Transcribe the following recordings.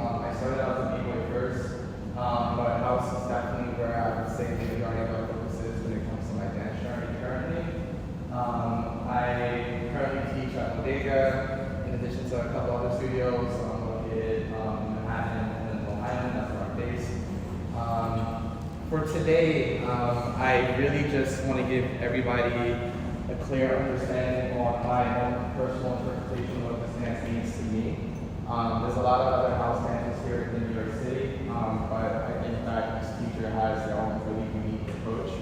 I started out as a b-boy first, but house is definitely where I would say the majority of our focus is when it comes to my dance journey currently. I currently teach at Bodega, in addition to a couple other studios. I'm located in Manhattan and Long Island, that's where I'm based. For today, I really just want to give everybody a clear understanding on my own personal interpretation of what this dance means to me. There's a lot of other house dancers here in New York City, but I think that each teacher has their own really unique approach.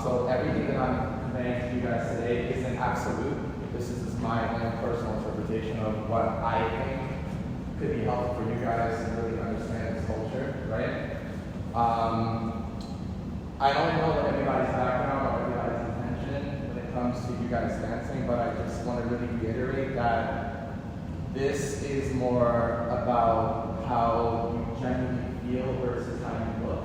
So everything that I'm conveying to you guys today isn't absolute. This is just my own personal interpretation of what I think could be helpful for you guys to really understand this culture, right? I don't know everybody's background or everybody's intention when it comes to you guys dancing, but I just want to really reiterate that this is more about how you genuinely feel versus how you look.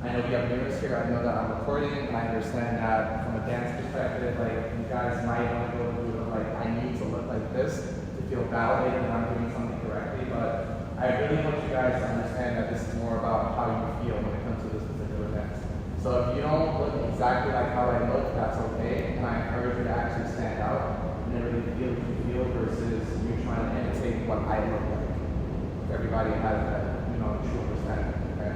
I know we have mirrors here, I know that I'm recording, and I understand that from a dance perspective, like you guys might want to go through like, I need to look like this to feel validated that I'm doing something correctly, but I really want you guys to understand that this is more about how you feel when it comes to this particular dance. So if you don't look exactly like how I look, that's okay, and I encourage you to actually stand out and really feel what you feel versus you trying to imitate what I look like. Everybody has that, true understanding, okay?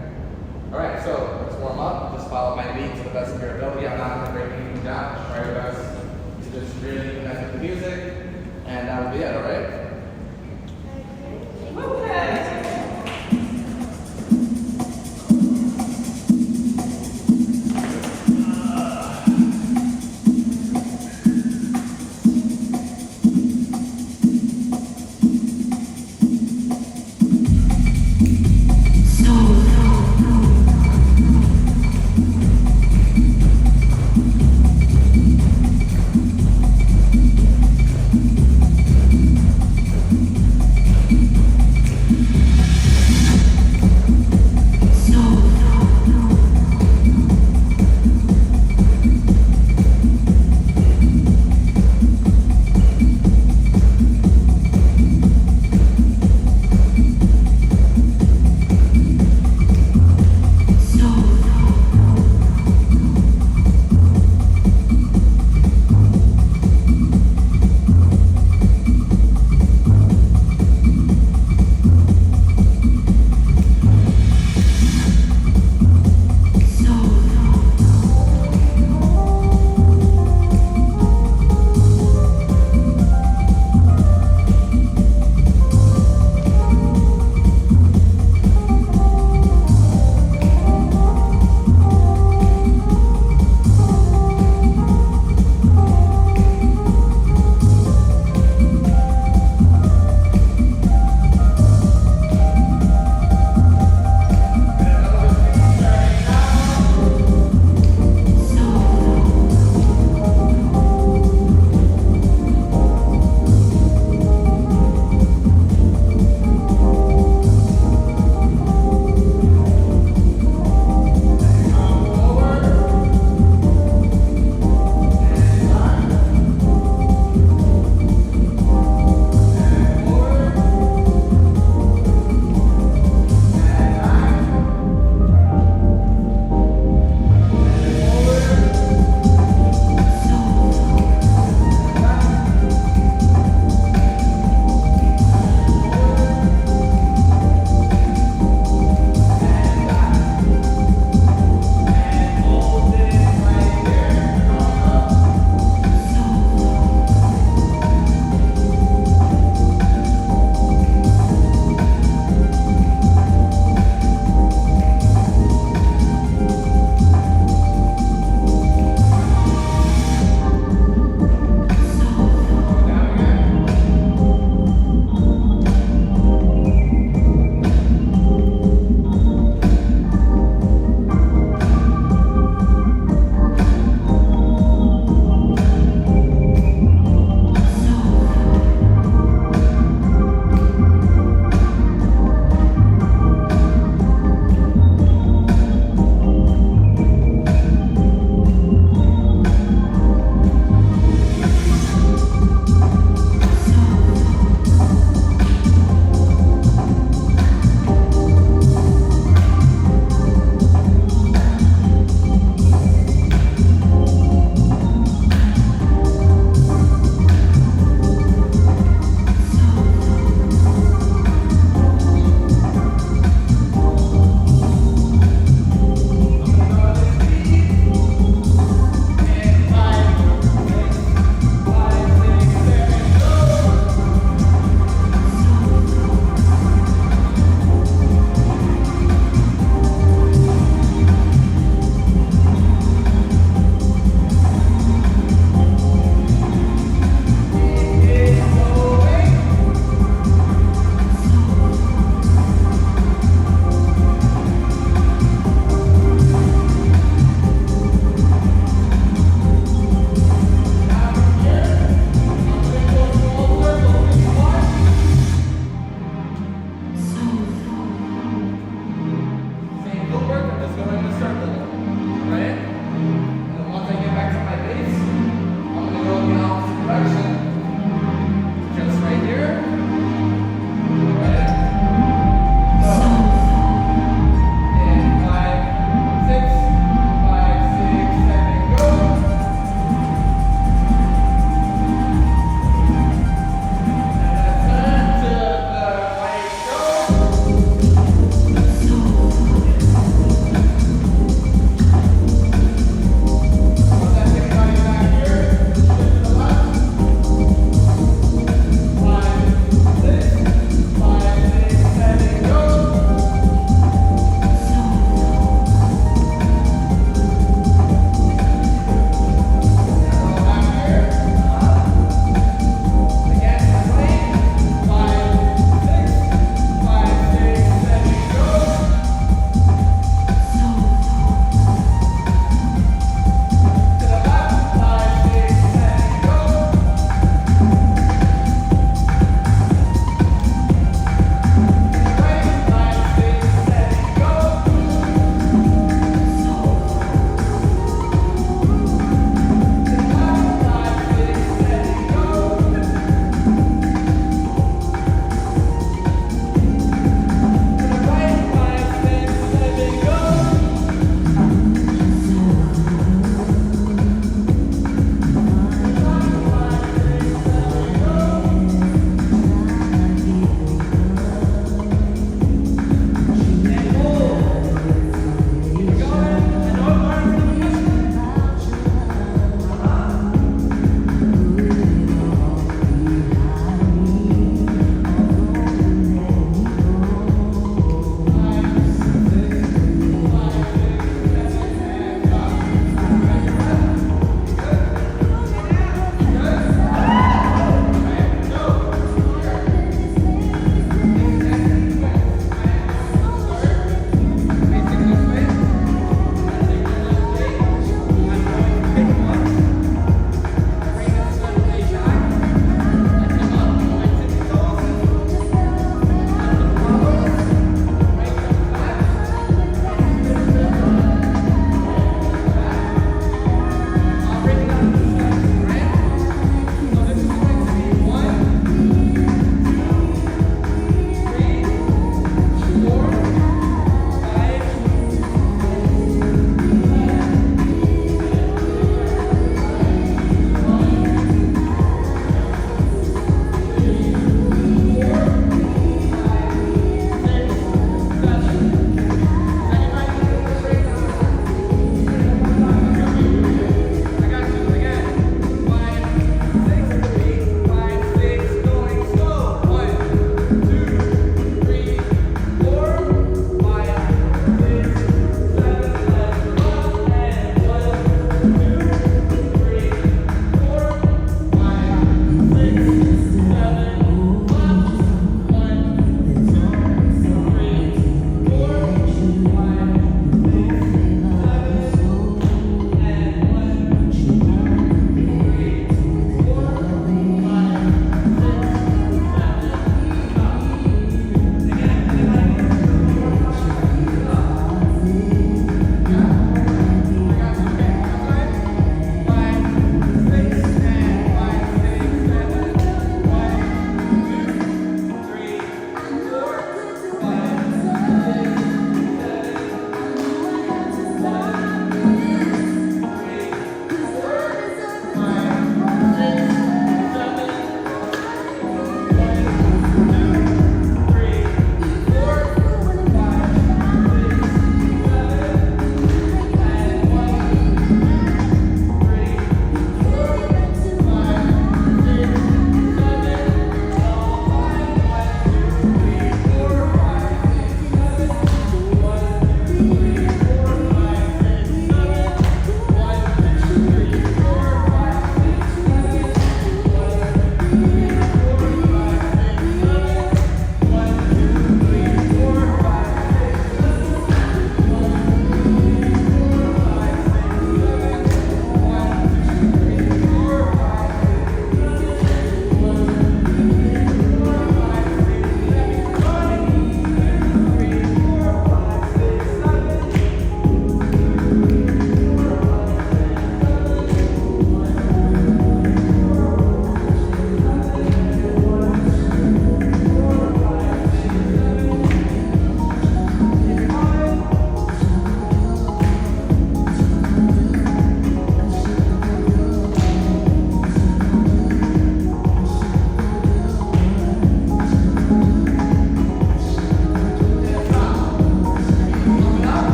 All right, so let's warm up. Just follow my lead to the best of your ability. I'm not going to break anything down. Just try your best to just really connect with the music, and that will be it, all right? Okay.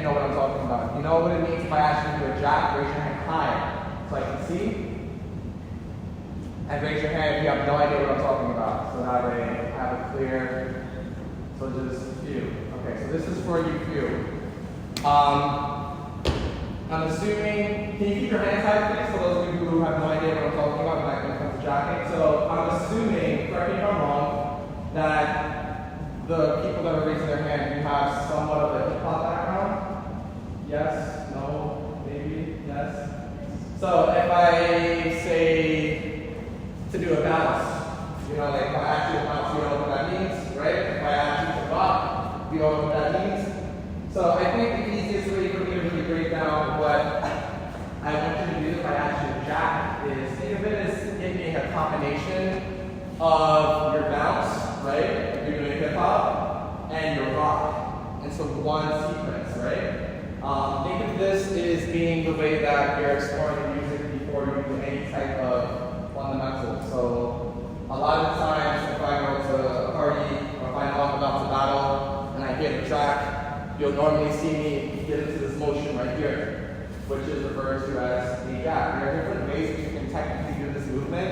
you know what I'm talking about. You know what it means if I ask you to do a jack? Raise your hand high so I can see. And raise your hand if you have no idea what I'm talking about. So that way I have it clear. So just a few. Okay, so this is for you few. I'm assuming, can you keep your hands high please for those of you who have no idea what I'm talking about when it comes to jacking? So I'm assuming, correct me if I'm wrong, that the people that are raising their hand, you have somewhat of a hip hop background? Yes? No? Maybe? Yes? So if I say to do a bounce, you know, like if I ask you to bounce, you know what that means, right? If I ask you to rock, you know what that means? So I think the easiest way for me to really break down what I want you to do if I ask you to jack is think of it as it being a combination of your bounce, right? If you're doing hip hop, and your rock. And so one sequence, right? Think of this as being the way that you're exploring music before you do any type of fundamental. So a lot of times if I go to a party or if I'm about to battle and I hear the track, you'll normally see me get into this motion right here, which is referred to as a jack. There are different ways that you can technically do this movement.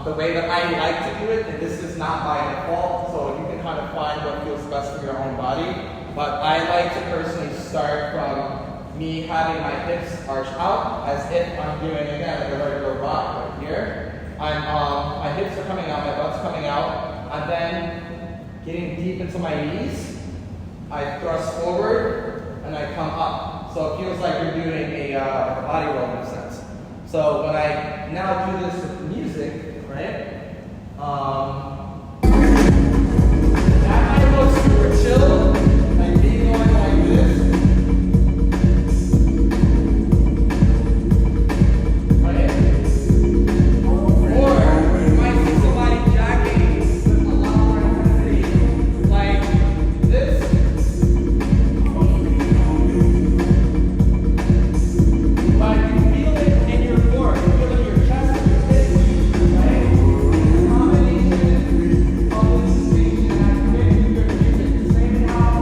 The way that I like to do it, and this is not by default, so you can kind of find what feels best for your own body, but I like to personally start from me having my hips arch out as if I'm doing, again, like a regular rock right here. My hips are coming out, my butt's coming out. I'm then getting deep into my knees. I thrust forward and I come up. So it feels like you're doing a body roll in a sense. So when I now do this with music, right? That might look super chill, like me going like this. How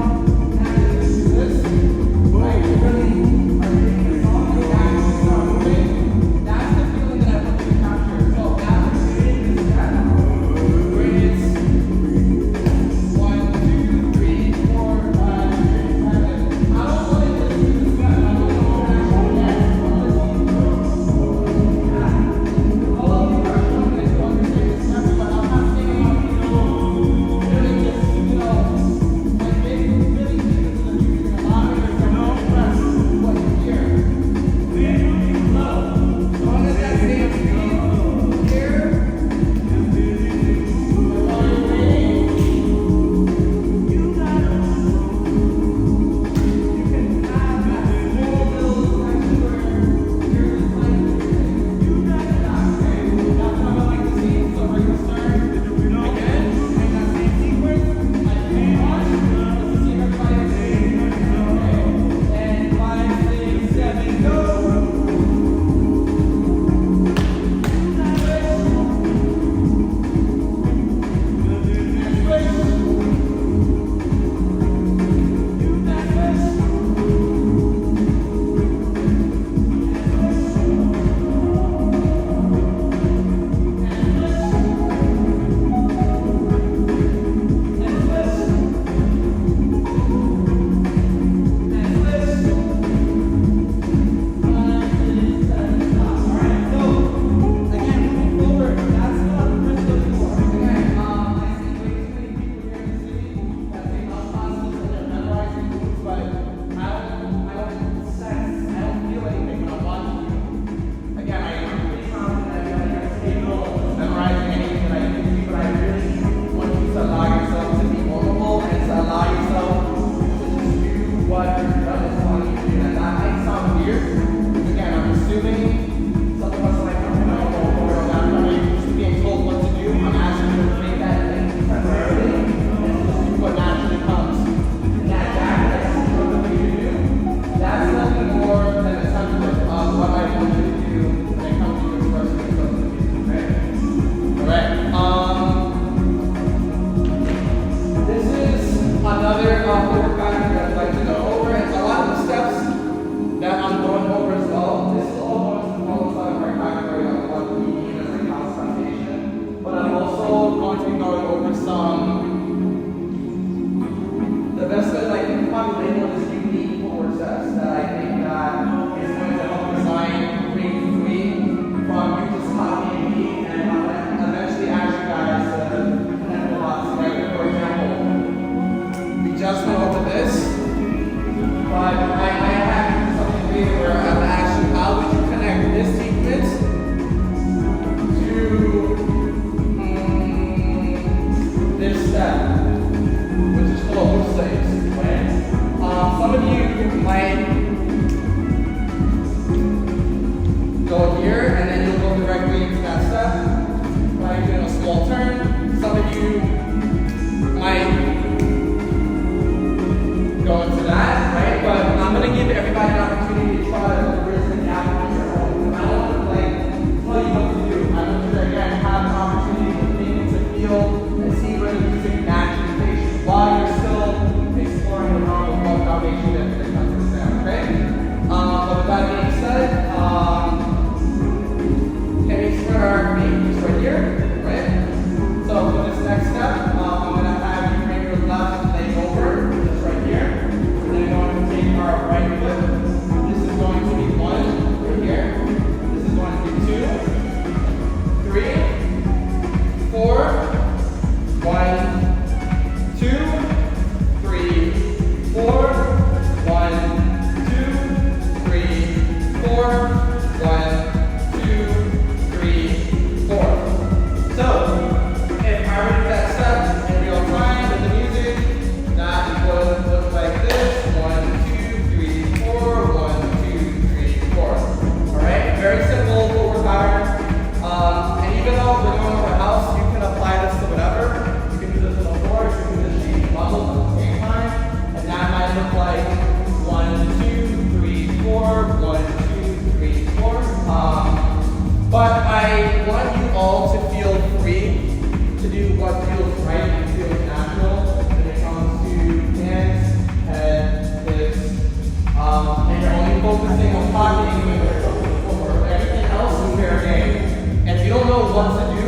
focusing on talking when you're focusing on footwork. Everything else is fair game. And if you don't know what to do,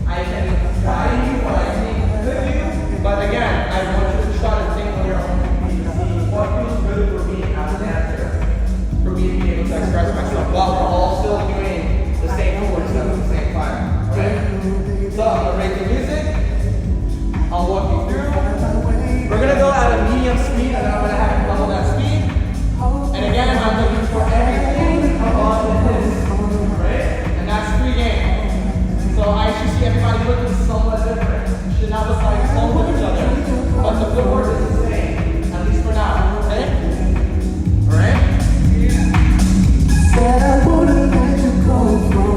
I can guide you what I think could do. But again, I want you to try to think on your own feet to see what feels good for me as a dancer, for me to be able to express myself while we're all still doing the same footwork stuff at the same time. Alright? So I'm gonna rate the music. I'll walk you through. We're gonna go at a medium speed, and then I'm gonna have you double that speed. And again, I'm looking for everything above this, right? And that's free game. So I should see everybody looking somewhat different. You should not look like clones of each other, but the footwork is the same, at least for now. Okay? All right? Said I wouldn't let you go from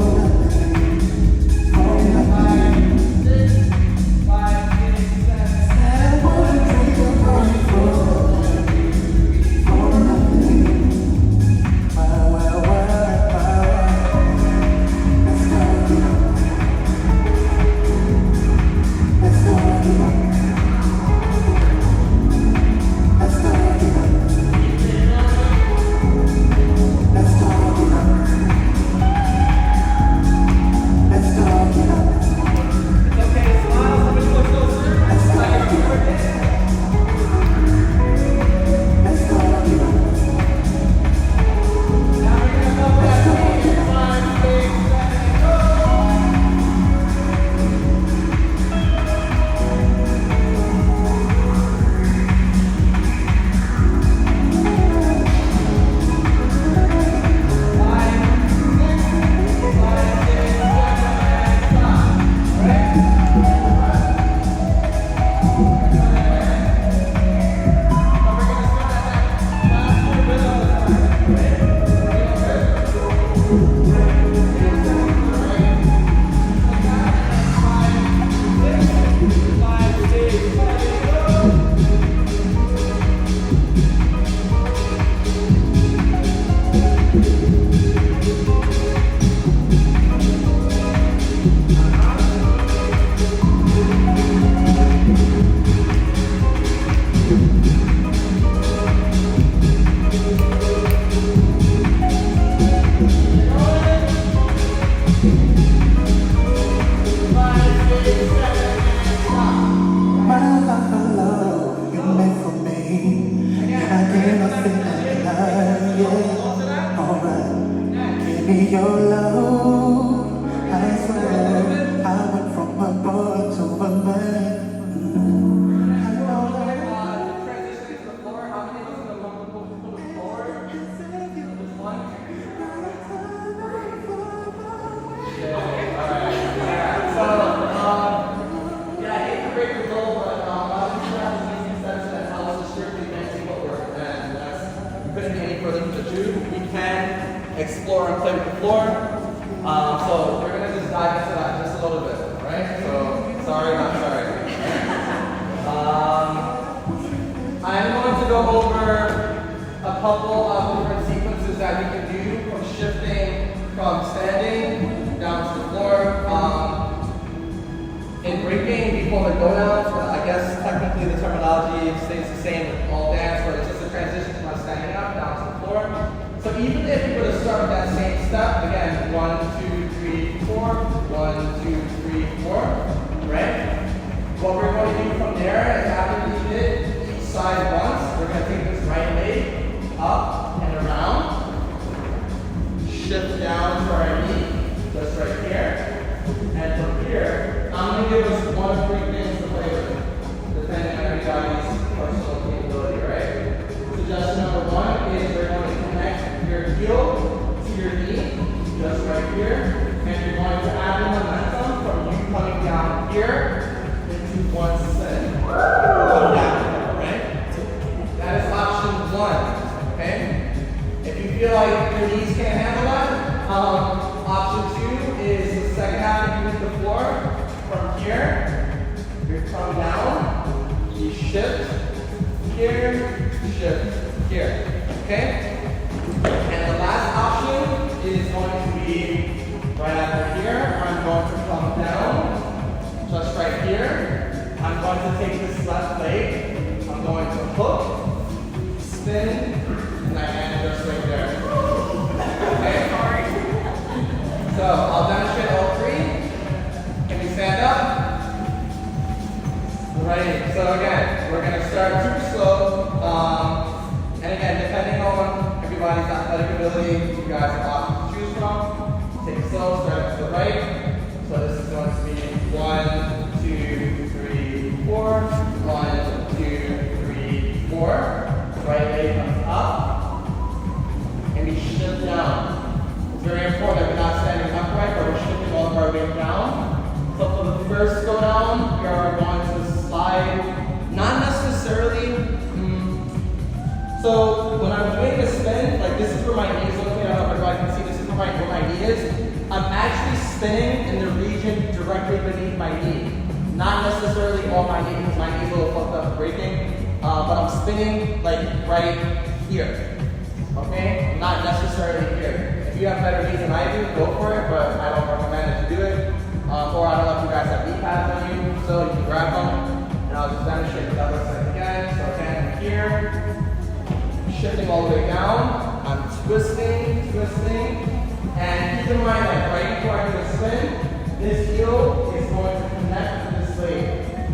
your love, I swear, I went from a boy to a man. We can explore and play with the floor. So we're going to just dive into that just a little bit, right? So, sorry, not sorry. I'm going to go over a couple of different sequences that we can do from shifting from standing down to the floor. In breaking, we call it go downs, but I guess technically the terminology stays the same with all dance, but it's just a transition from standing up down to the floor. So even if you were to start with that same step, again, 1, 2, 3, 4, 1, 2, 3, 4, right? What we're going to do from there is after we did each side once, we're going to take this right leg up and around, shift down to our knee, just right here, and from here, I'm going to give us 1 of 3 things to play with, depending on everybody's personal capability, right? Suggestion number 1 is we're going to connect your heel to your knee, just right here, and you're going to add the momentum from you coming down here into one set. Go down, right? That is option 1, okay? If you feel like your knees can't handle that, option 2 is the second half you hit the floor. From here, you come down, you shift here, shift here, okay? And the last option is going to be right after here. I'm going to come down, just right here. I'm going to take this left leg. I'm going to hook, spin, and I end just right there. everybody's athletic ability, you guys have options to choose from. Take it slow, start to the right. So this is going to be 1, 2, 3, 4. 1, 2, 3, 4. Right leg comes up. And we shift down. It's very important that we're not standing upright, but we're shifting all of our weight down. So for the first go down, we are going to slide, not necessarily. So when I'm doing a spin, like this is where my knee is located. I don't know if everybody can see, this is where my knee is. I'm actually spinning in the region directly beneath my knee. Not necessarily on my knee because my knee's a little fucked up breaking. But I'm spinning like right here. Okay? Not necessarily here. If you have better knees than I do, go for it, but I don't recommend that you do it. Or I don't know if you guys have knee pads on you, so you can grab them. And I'll just demonstrate what that looks like again. So again, here. Shifting all the way down, I'm twisting, and keep in mind that right before I do the spin, this heel is going to connect with this leg.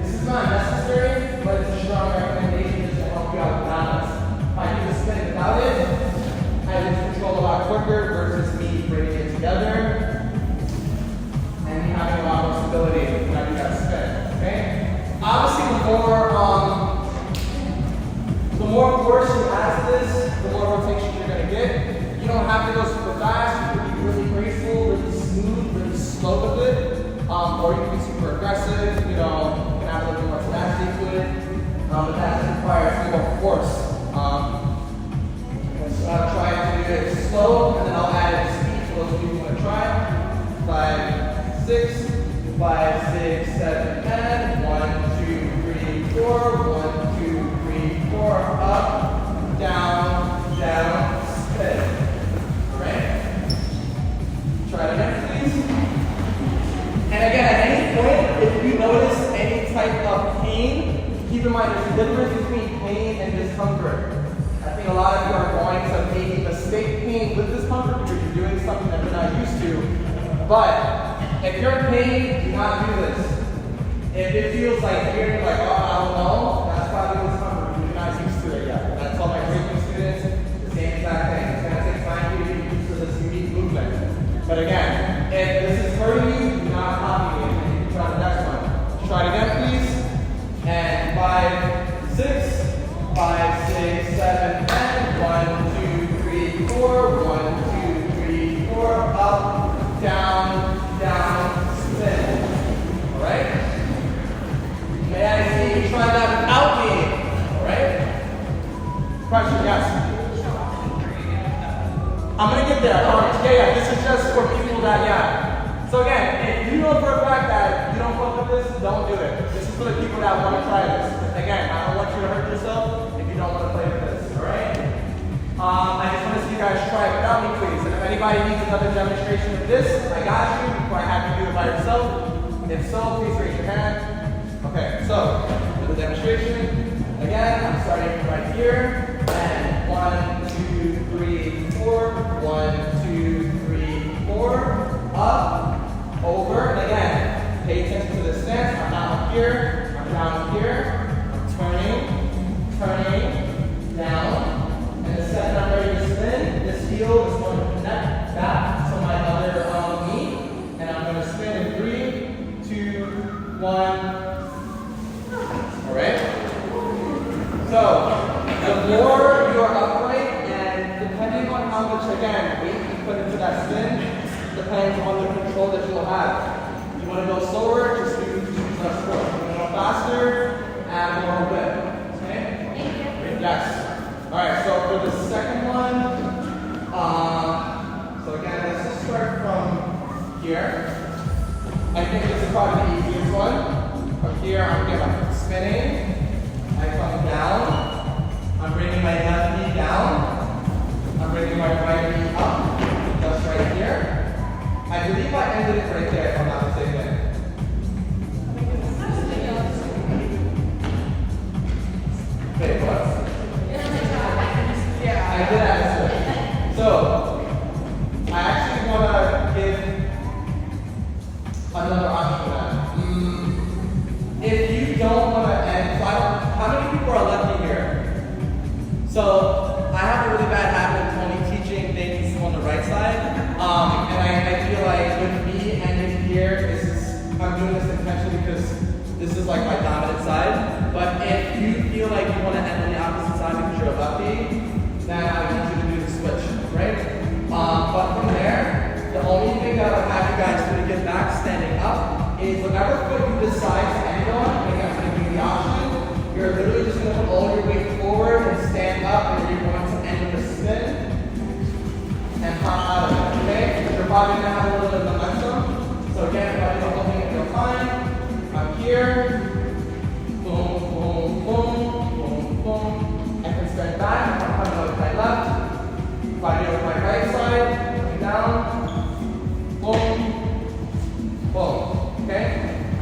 This is not necessary, but it's a strong recommendation just to help you out with balance. If I do the spin without it, I lose control a lot quicker versus me bringing it together and me having a lot more stability when I do that spin, okay? Obviously, the more force you add to this, the more rotations you're going to get. You don't have to go super fast. You can be really graceful, really smooth, really slow with it. Or you can be super aggressive. You know, you can add a little bit more tenacity to it. But that requires more force. So I'll try to do it slow, and then I'll add it to speed for those of you who want to try. 5, 6, 5, 6, 7, 10. 1, 2, 3, 4. 1, 2, 3, 4. Up, down, down, spin. Alright? Try it again, please. And again, at any point, if you notice any type of pain, keep in mind there's a difference between pain and discomfort. I think a lot of you are going to maybe mistake pain with discomfort because you're doing something that you're not used to. But if you're in pain, do not do this. If it feels like you're like, oh, I don't know, that's probably discomfort. You're not used to it yet. That's all my breaking students, the same exact thing. It's going to take time for you to get used to this unique movement. But again, if this is hurting you, do not copy me. You can try the next one. Try it again, please. And 5, 6, 5, 6, 7, 10. 1, 2, 3, 4. 1, 2, 3, 4. Up, down, down, spin. Alright? May I see you try that without me? Alright? Question, yes. I'm gonna get there. Yeah, this is just for people that, yeah. So again, if you know for a fact that you don't fuck with this, don't do it. This is for the people that want to try this. Again, I don't want you to hurt yourself if you don't want to play with this, alright? I just want to see you guys try it without me, please. And if anybody needs another demonstration of this, I got you before I have you do it by yourself. If so, please raise your hand. Okay, so for the demonstration, again, I'm starting right here. And 1, 2, 3, 4. 1, 2, 3, 4. Up, over, and again, pay attention to this stance. I'm not up here, I'm down here. I'm turning, down. And the second I'm ready to spin, this heel is going to connect back to my other knee. And I'm going to spin in 3, 2, 1. Alright? So, the more you are upright, and depending on how much, again, weight you put into that spin, depends on the control that you'll have. You want to go slower, just use less force. You want to go faster, add more whip. Okay? Thank you. Yes. Alright, so for the second one, so again, let's just start from here. I think this is probably the easiest one. From here, I'm going to get my spinning. I come down. I'm bringing my left knee down. I'm bringing my right knee up. Just right here. I believe I ended it right there, if I'm not mistaken. Wait, what? Yeah, I did answer it. So, I actually want to give another option for that. If you don't want to end, so how many people are lefty here? So, I have a really bad habit of probably gonna have a little bit of momentum. So again, if I do the whole thing in real time, I'm here. Boom, boom, boom, boom, boom. I can spin back. I'm coming out with my left. If I do it with my right side, coming down. Boom, boom. Okay?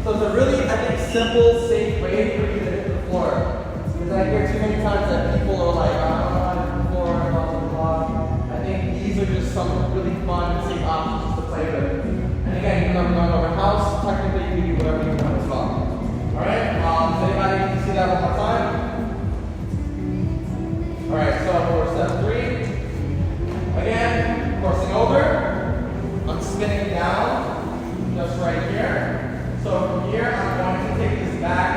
So it's a really, I think, simple, safe way for you to hit the floor. Because I hear too many times that people are like, I don't know how to hit the floor, blah, blah, blah. I think these are just some really fun, safe options to play with. And again, even though we're going over house, technically you can do whatever you want as well. Alright, does anybody see that one more time? Alright, so for step 3, again, crossing over, I'm spinning down, just right here. So from here, I'm going to take this back,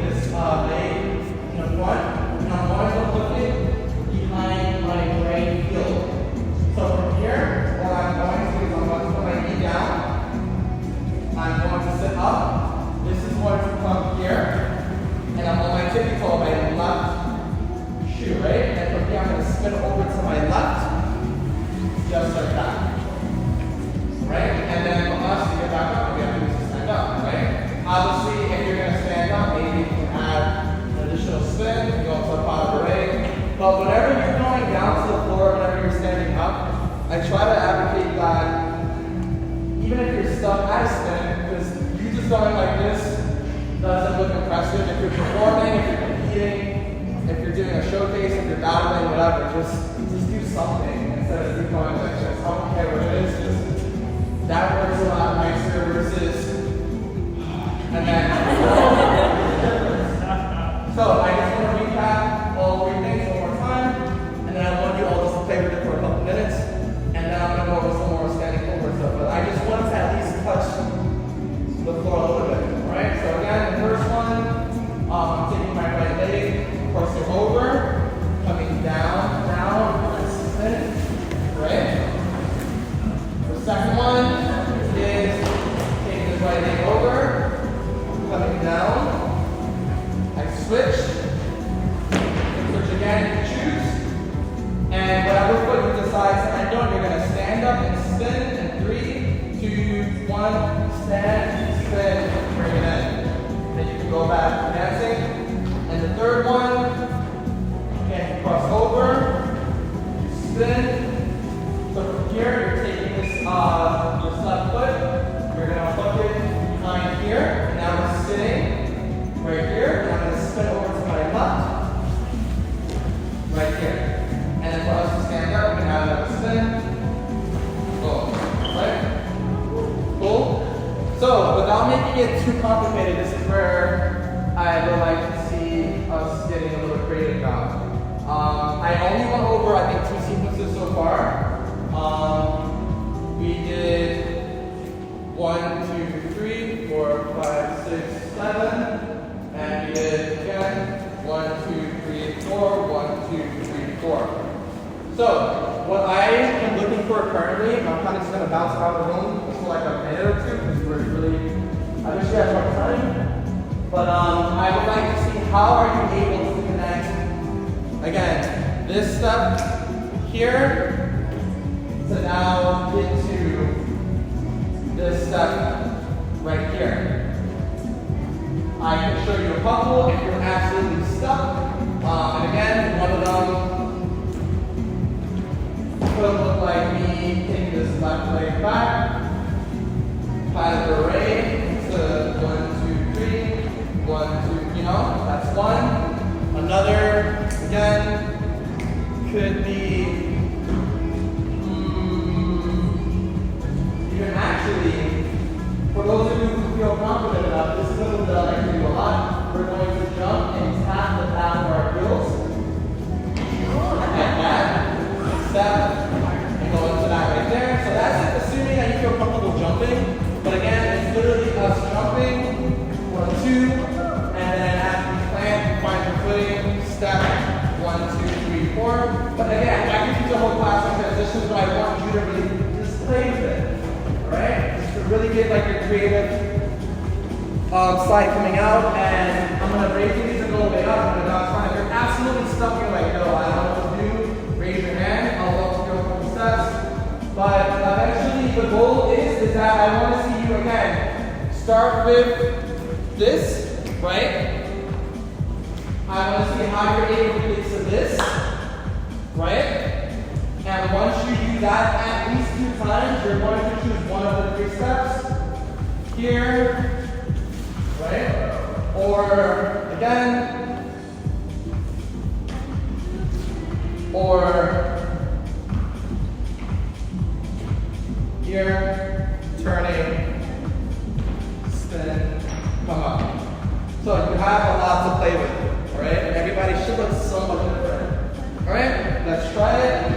this leg in the front, and I'm going to put it behind my right heel. So from here, what I'm going to do is I'm going to put my knee down, I'm going to sit up, this is going to come here, and I'm on my tippy toe, my left shoe, right? And from here, I'm going to spin over to my left, just like that. Right? And then for us to get back up, we have to stand up, right? Obviously, if you're going to stand up, maybe you can add an additional spin, you go into a pot of array. But whenever you're going down to the floor, whenever you're standing up, I try to advocate that even if you're stuck at a spin, because you just going like this doesn't look impressive. If you're performing, if you're competing, if you're doing a showcase, if you're battling, whatever, just do something instead of keep going like this. I don't care what it is, just that works a lot nicer versus, and then, so I just want to recap all 3 things one more time, and then I want you all just to play with it for a couple minutes, and then I'm going to go over some more standing over stuff, but I just wanted to at least touch the floor a little bit, alright? So again, the first one, I'm taking my right leg, crossing over, coming down, and spin, right? The second one is taking this right leg over, coming down. I switch again if you choose. And whatever foot you decide to end on, you're going to stand up and spin in 3, 2, 1, stand, spin, bring it in. Then you can go back dancing. And the third one, again, cross over, spin. So from here, you're taking this left foot, you're going to hook it behind here, and now we're sitting right here, and I'm going to spin over to my left, right here. And then for us to stand up, we can have that spin, boom, right? Cool? So, without making it too complicated, this is where I would like to see us getting a little creative now. I only went over, I think, 2 sequences so far. We did 1, 2, 3, 4, 5, 6, 7, and we did again 1, 2, 3, 4, 1, 2, 3, 4. So what I am looking for currently, I'm kind of just going to bounce around the room for like a minute or 2 because we're really, I wish you had more time, but I would like to see how are you able to connect, again, this step here to now get to this step right here. I can show you a couple if you're absolutely stuck. And again, one of them could look like me taking this left leg back, kind of array to 1, 2, 3, 1, 2, you know, that's one. Another, again, could be actually, for those of you who feel confident enough, this is a move that I like to do a lot. We're going to jump and tap the path of our heels. Like that. Step. And go into that right there. So that's it, assuming that you feel comfortable jumping. But again, it's literally us jumping. 1, 2. And then after we plant, find your footing. Step. 1, 2, 3, 4. But again, I can teach a whole class on transitions, but I want you to really just play with it. Right? Just to really get like your creative slide coming out, and I'm gonna raise these and go way up. And it's fine. If you're absolutely stuck, you're like, no, I don't know what to do. Raise your hand. I'll walk you through a couple steps. But start with this, right? I want to see how you're able to get to this, right? And once you do that at least 2 times, you're going to choose one of the 3 steps. Here, right? Or again, or here, turning, spin, come up. So you have a lot to play with, all right? And everybody should look somewhat different. All right, let's try it.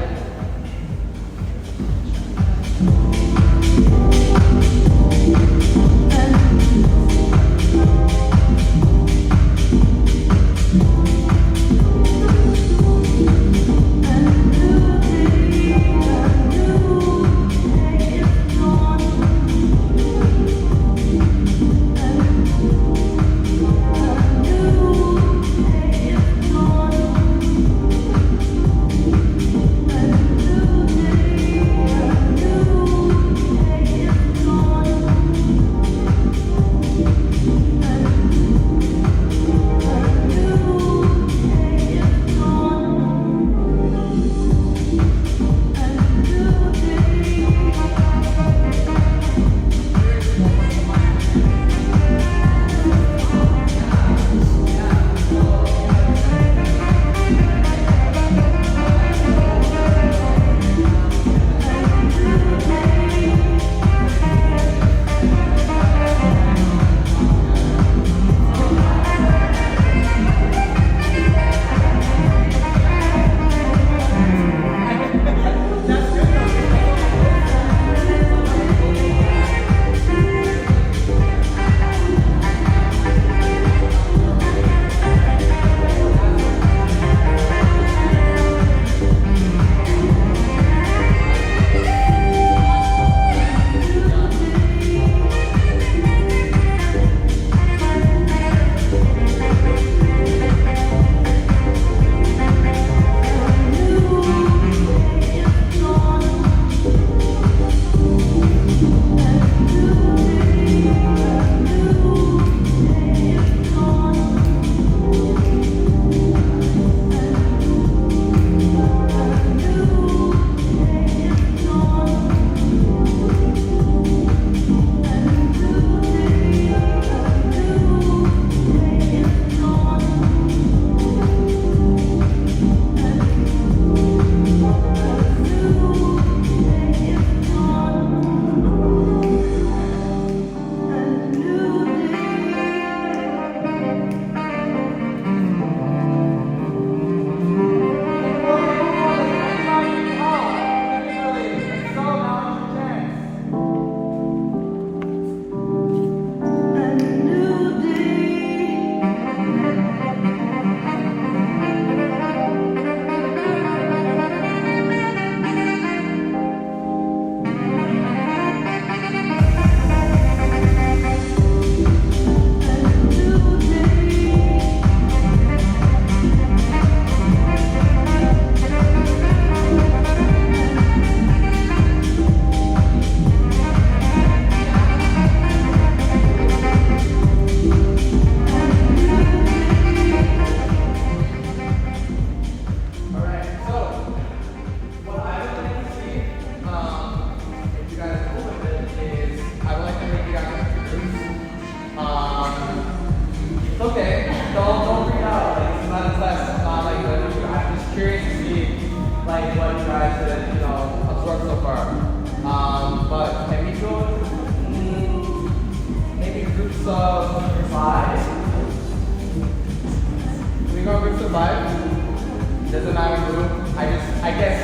Doesn't matter who. I guess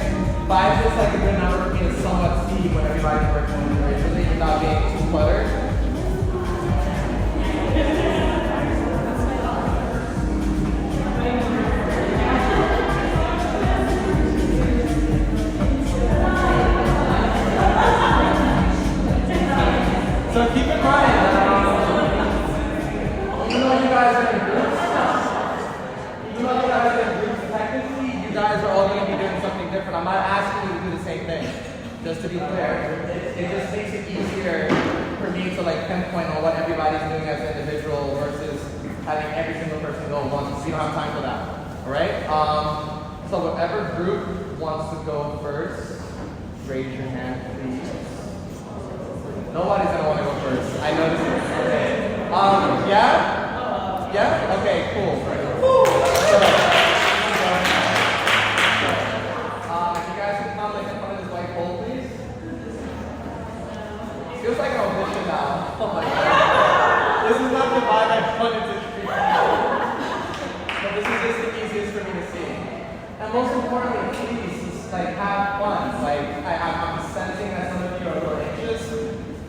5 is like a good number for me to somewhat see when everybody's working, right? Really without being too cluttered. So keep in mind, even though you guys are in groups, technically you guys are all going to be doing something different. I'm not asking you to do the same thing, just to be clear. It just makes it easier for me to like pinpoint on what everybody's doing as an individual versus having every single person go once. We don't have time for that. All right? So whatever group wants to go first, raise your hand, please. Nobody's gonna want to go first. I know this is okay. Yeah? Yeah? Okay, cool. If you guys can come like in front of this white pole, please. Feels like an audition now. Oh my god. This is not the vibe I wanted to treat. But this is just the easiest for me to see. And most importantly, please, just like have fun. Like I'm sensing that some of you are a little anxious.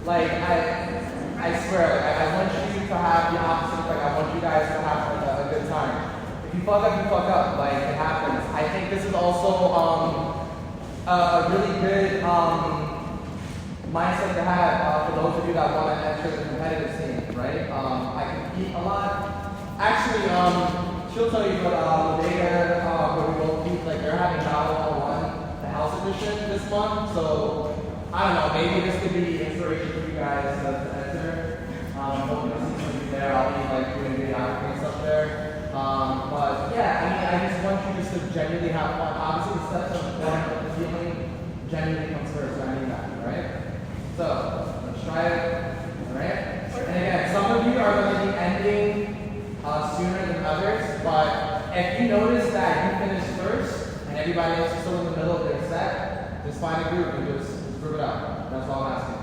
Like I swear, I want you to have the opposite. Like I want you guys to have a good time. If you fuck up, you fuck up. Like it happens. I think this is also a really good mindset to have for those of you that want to enter the competitive scene, right? I compete a lot. Actually, she'll tell you, but Vega, where we both compete, like they're having Battle 101, the house edition this month. So I don't know, maybe this could be inspiration for you guys to enter. Hoping to see some of you there. I'll be like doing videography and stuff there. But yeah, I mean, I just want you just to genuinely have fun. Obviously, the steps of fun, but the feeling genuinely comes first. So I mean that, right? So let's try it. All right. And again, some of you are going to be ending sooner than others, but if you notice that you finished first and everybody else is still in the middle of their set, just find a group and just group it out. That's all I'm asking.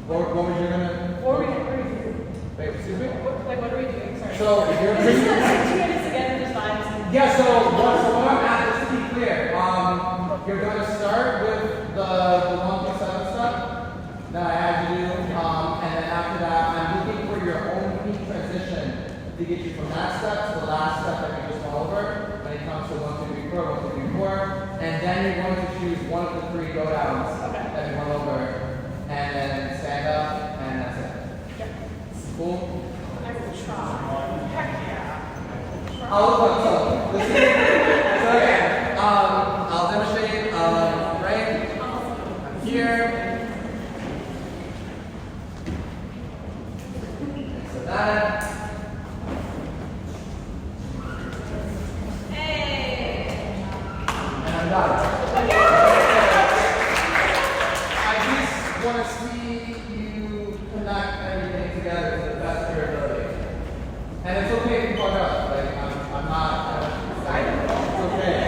What was you gonna? What are we doing? Wait, excuse me? What are we doing? Sorry. So you're Is this like 2 minutes again, just 5 minutes? Yeah, so what I'm at, just to be clear, you're gonna start with the 1 through 7 stuff that I had you do, and then after that, I'm looking for your own unique transition to get you from that step to the last step that we just went over when it comes to 1, 2, 3, 4, 1, 2, 3, 4, and then you're going to choose one of the 3 go downs that we went over. And then stand up, and that's it. Yep. Cool? I will try. Heck yeah. So again, I'll demonstrate, right? I'm here. So that. Hey. And I'm done. I want to see you connect everything together to the best of your ability. And it's okay if you fuck up. Like, I'm not excited. It's okay.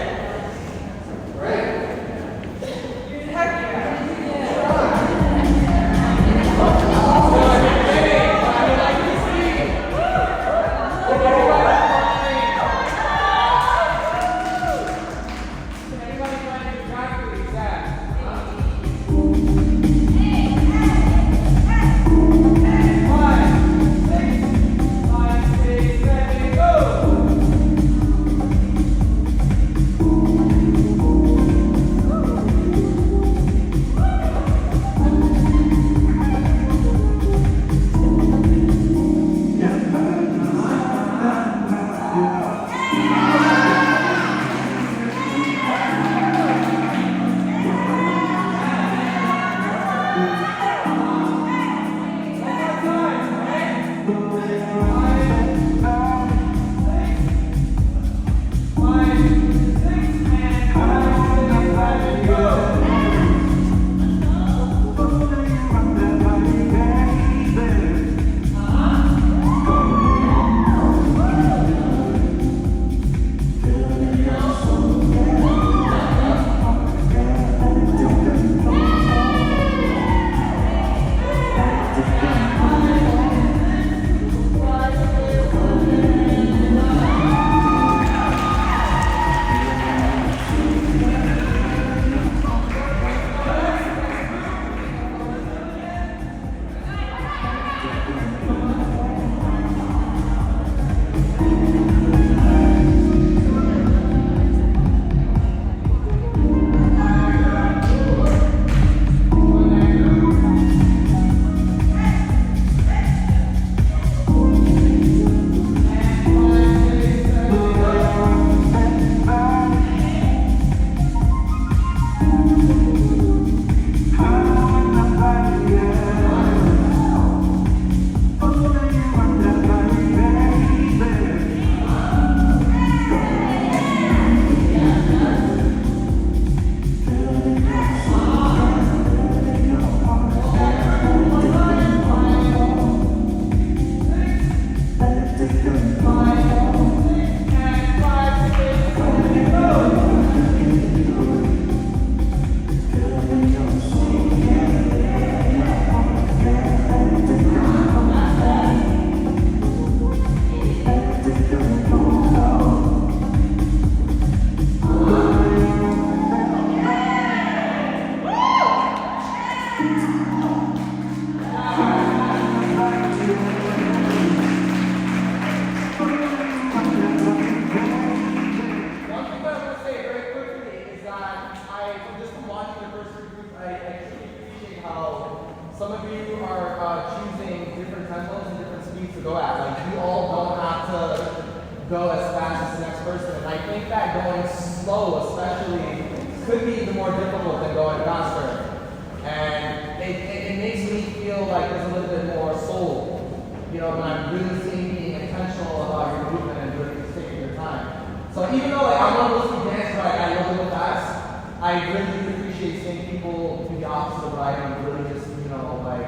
some of you are choosing different tempos and different speeds to go at. Like you all don't have to go as fast as the next person. And I think that going slow especially could be even more difficult than going faster. And it makes me feel like there's a little bit more soul. You know, when I'm really being intentional about your movement and really just taking your time. So even though like, I'm one of those people dance where I go a little fast, I really appreciate seeing people do the opposite of what I am and really just, you know, like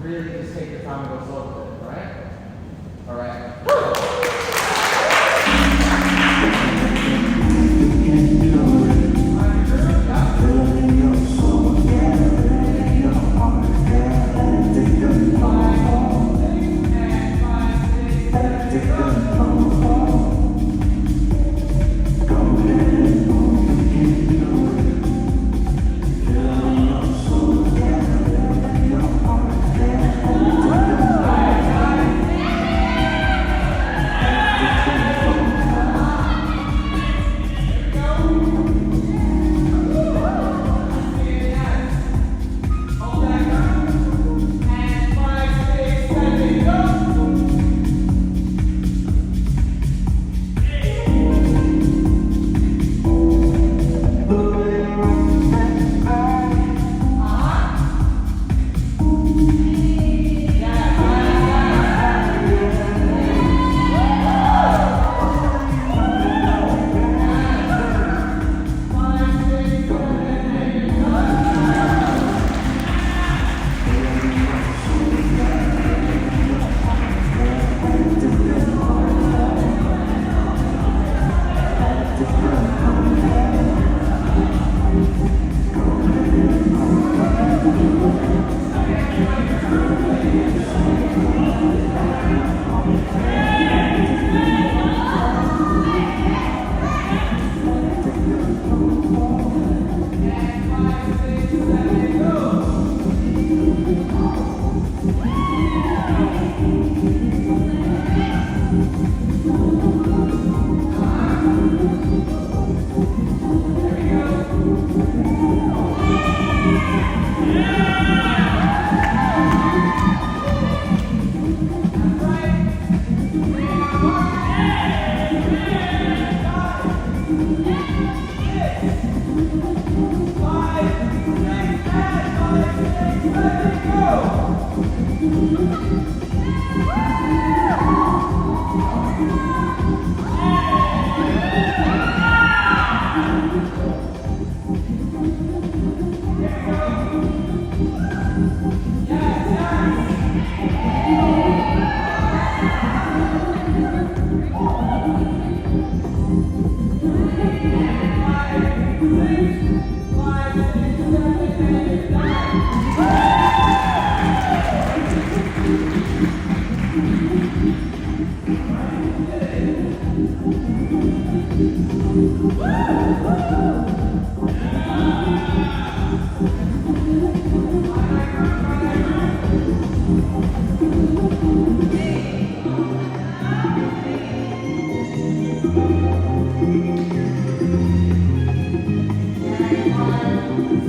really just take your time and go slow with it, right? All right.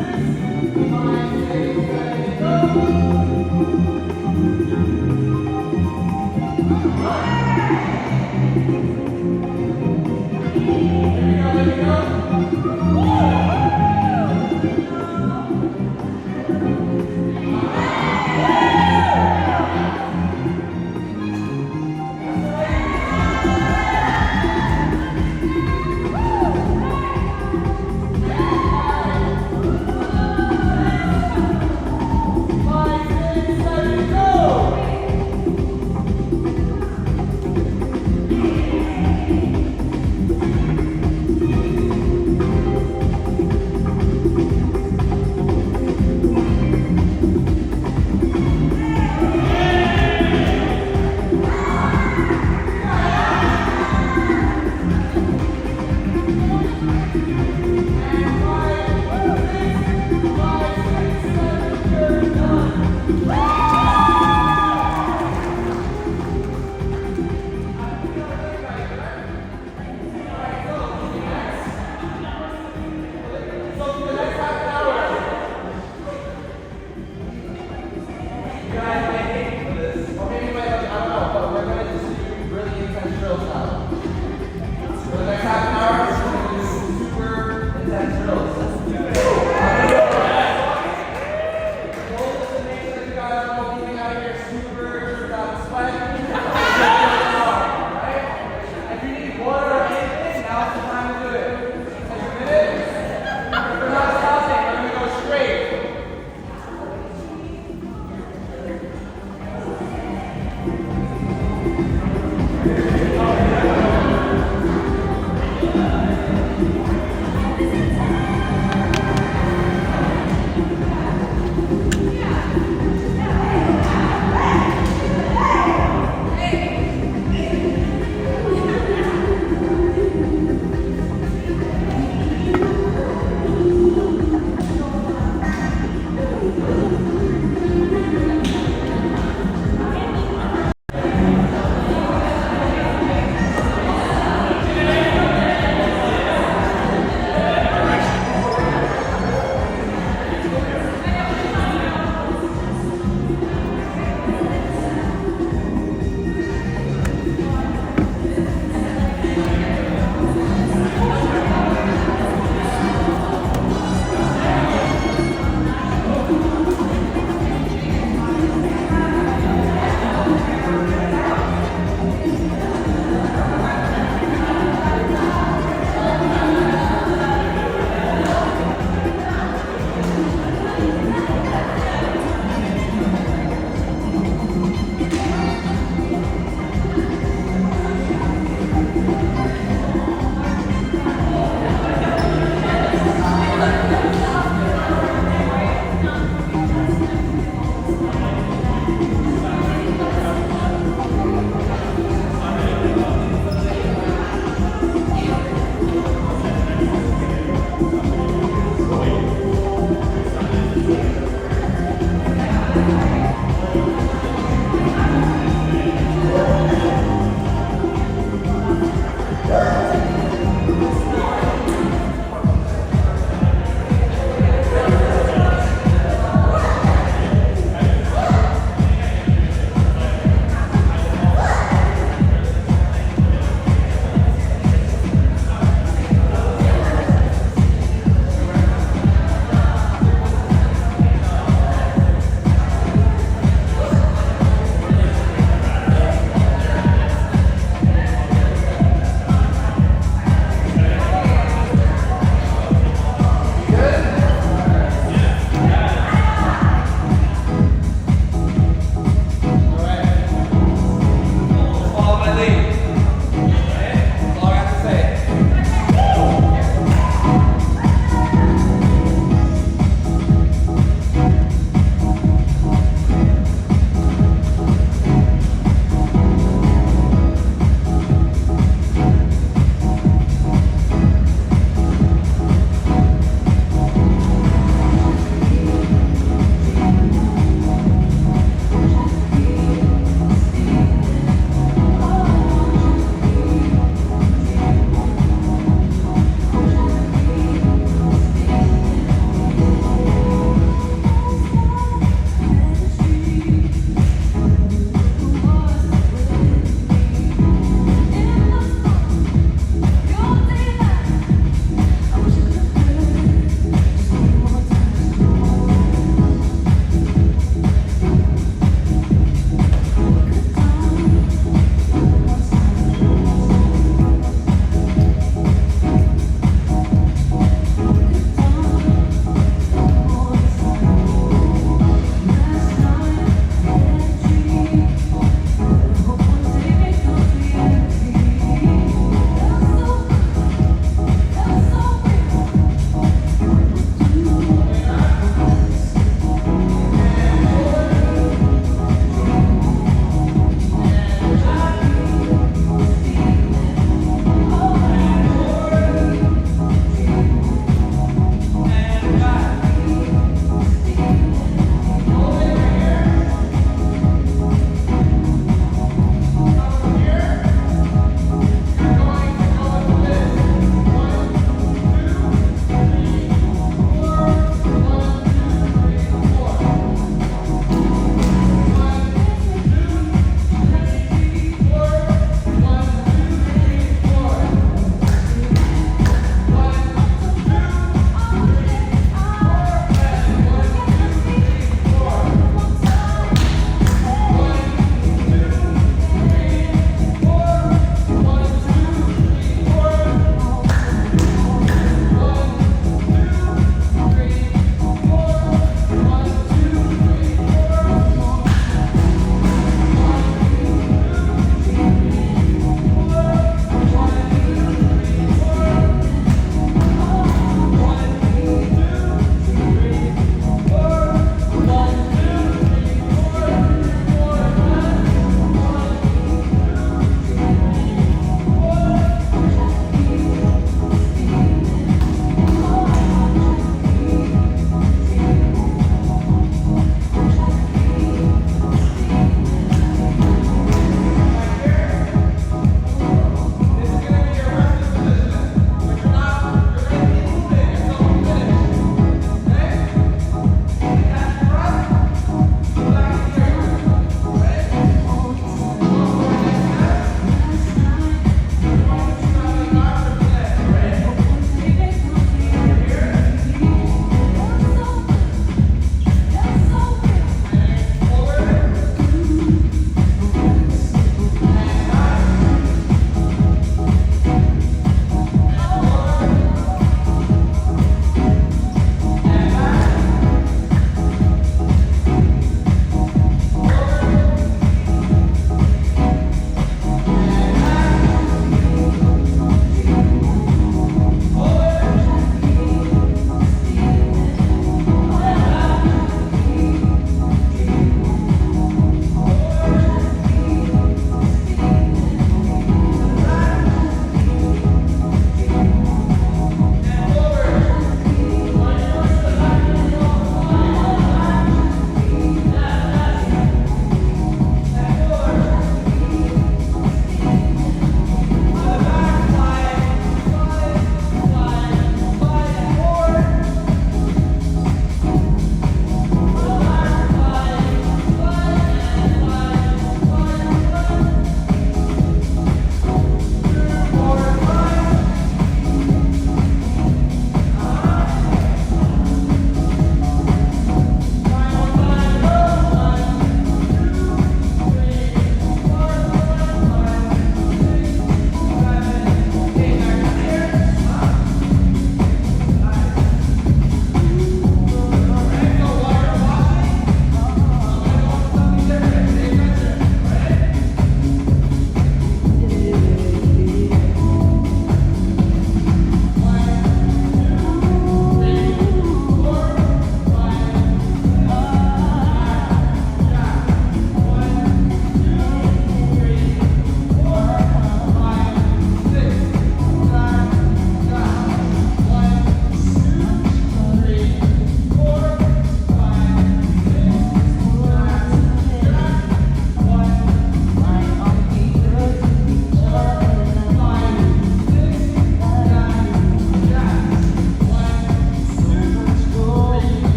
Let's